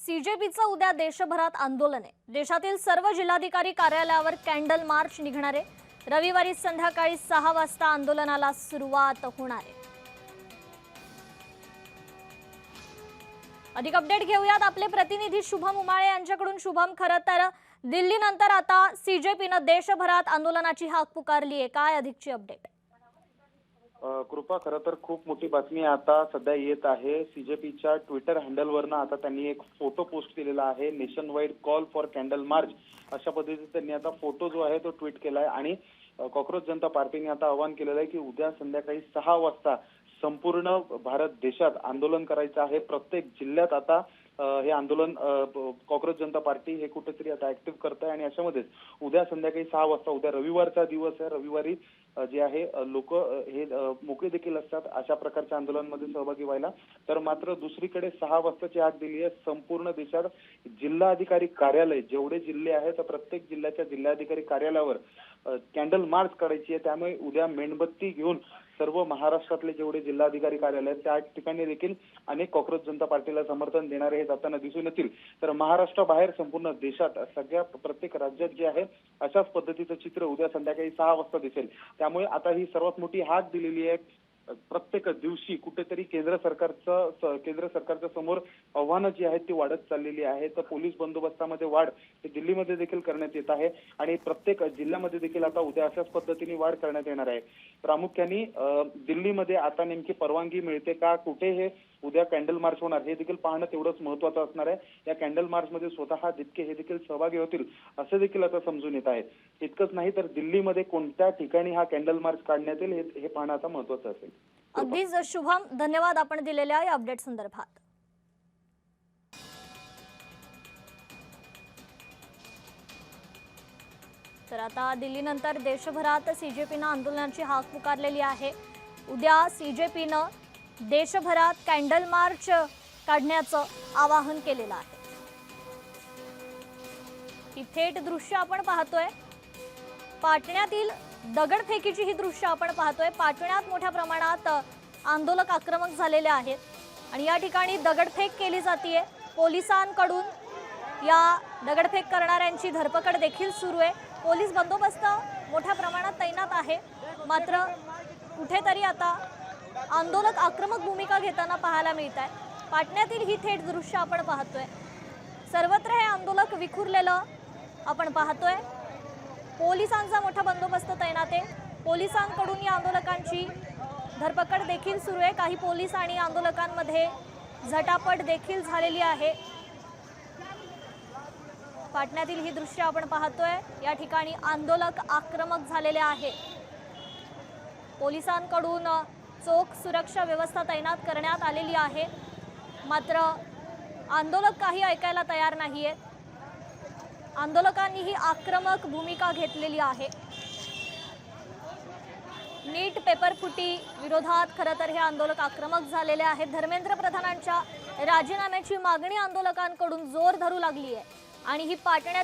सीजेपीचं उद्या देशभरात आंदोलन आहे। देशातील सर्व जिल्हाधिकारी कार्यालयावर कॅन्डल मार्च निघणार आहे। रविवारी संध्याकाळी 6 वाजता आंदोलनाला सुरुवात होणार आहे। अधिक अपडेट घेऊयात आपले प्रतिनिधी शुभम उमाळे यांच्याकडून। शुभम, खरं तर दिल्लीनंतर आता सीजेपीनं देशभरात आंदोलनाची हाक पुकारली आहे, काय अधिकची अपडेट? कृपा, खरं तर खूप मोठी बातमी आता सध्या येत आहे। सीजेपीच्या ट्विटर हँडलवरनं आता त्यांनी एक फोटो पोस्ट केलेला आहे। Nation wide call for candle March अशा पद्धतीने त्यांनी आता फोटो जो आहे तो ट्विट केलाय आणि कॉक्रोच जनता पार्टीने आता आवाहन केलेलं आहे की उद्या संध्याकाळी 6 वाजता संपूर्ण भारत देशात आंदोलन करायचं आहे। प्रत्येक जिल्ह्यात आता हे आंदोलन कॉक्रोच जनता पार्टी हे कुठेतरी आता ऍक्टिव्ह करत आहे आणि अशामध्येच उद्या संध्याकाळी 6 वाजता, उद्या रविवारचा दिवस आहे, रविवारी जे आहे लोक हे मोकळे देखील असतात अशा प्रकारच्या आंदोलनामध्ये सहभागी व्हायला। तर मात्र दुसरीकडे 6 वाजताची हाक दिली आहे। संपूर्ण देशात जिल्हाधिकारी कार्यालय जेवढे जिल्हे आहेत तर प्रत्येक जिल्ह्याच्या जिल्हाधिकारी कार्यालयावर कॅन्डल मार्च करायची आहे। त्यामुळे उद्या मेणबत्ती घेऊन सर्व महाराष्ट्रातले जेवढे जिल्हाधिकारी कार्यालय आहेत त्या ठिकाणी देखील अनेक कॉक्रोच जनता पार्टीला समर्थन देणारे हे जाताना दिसून येतील। तर महाराष्ट्राबाहेर संपूर्ण देशात सगळ्या प्रत्येक राज्यात जे आहे अशाच पद्धतीचं चित्र उद्या संध्याकाळी 6 वाजता दिसेल। त्यामुळे आता ही सर्वात मोठी हाक दिलेली आहे। प्रत्येक दिवशी कुठेतरी केंद्र सरकारच्या समोर आव्हानं जी आहेत ती वाढत चाललेली आहे। तर पोलीस बंदोबस्तामध्ये वाढ ही दिल्लीमध्ये देखील करण्यात येत आहे आणि प्रत्येक जिल्ह्यामध्ये देखील आता उद्या अशाच पद्धतीने वाढ करण्यात येणार आहे। प्रामुख्याने दिल्लीमध्ये आता नेमकी परवानगी मिळते का, कुठे हे उद्या कॅन्डल मार्च होणार हे देखील पाहणं तेवढंच महत्त्वाचं असणार आहे। या कॅन्डल मार्च मध्ये स्वतः जितके हे देखील सहभागी होतील असे देखील आता समजून येत आहे। इतकंच नाही तर दिल्लीमध्ये कोणत्या ठिकाणी हा कॅन्डल मार्च काढण्यात येईल हे पाहणं आता महत्त्वाचं असेल। अगदीच शुभम, धन्यवाद आपण दिलेल्या या अपडेट संदर्भात। तर आता दिल्लीनंतर देशभरात सीजेपीनं आंदोलनाची हाक पुकारलेली आहे। उद्या सीजेपीनं देशभरात कॅन्डल मार्च काढण्याचं आवाहन केलेलं आहे। ही थेट दृश्य आपण पाहतोय, पाटण्यातील दगडफेकीची ही दृश्य आपण पाहतोय। पाटण्यात मोठ्या प्रमाणात आंदोलक आक्रमक झालेले आहेत आणि या ठिकाणी दगडफेक केली जाते। पोलिसांकडून या दगडफेक करणाऱ्यांची धरपकड देखील सुरू आहे। पोलीस बंदोबस्त मोठ्या प्रमाणात तैनात आहे। मात्र कुठेतरी आता आंदोलक आक्रमक भूमिका घेताना पाहायला मिळत आहे। पाटण्यातील ही थेट दृश्य आपण पाहतोय। सर्वत्र हे आंदोलक विखुरलेलं आपण पाहतोय। पोलिसांचा मोठा बंदोबस्त तैनात आहे। पोलिसांकडून या आंदोलकांची धरपकड देखील सुरू आहे। काही पोलीस आणि आंदोलकांमध्ये झटापट देखील झालेली आहे। पाटण्यातील ही दृश्य आपण पाहतोय। या ठिकाणी आंदोलक आक्रमक झालेले आहेत। पोलिसांकडून चोख सुरक्षा व्यवस्था तैनात करण्यात आलेली आहे। मात्र आंदोलक काही ऐकायला तयार नाहीयेत। आंदोलकांनी ही आक्रमक भूमिका घेतलेली आहे। नीट पेपरफुटी विरोधात खरं तर हे आंदोलक आक्रमक झालेले आहेत। धर्मेंद्र प्रधानांच्या राजीनाम्याची मागणी आंदोलकांकडून जोर धरू लागली आहे आणि ही पाटण्यात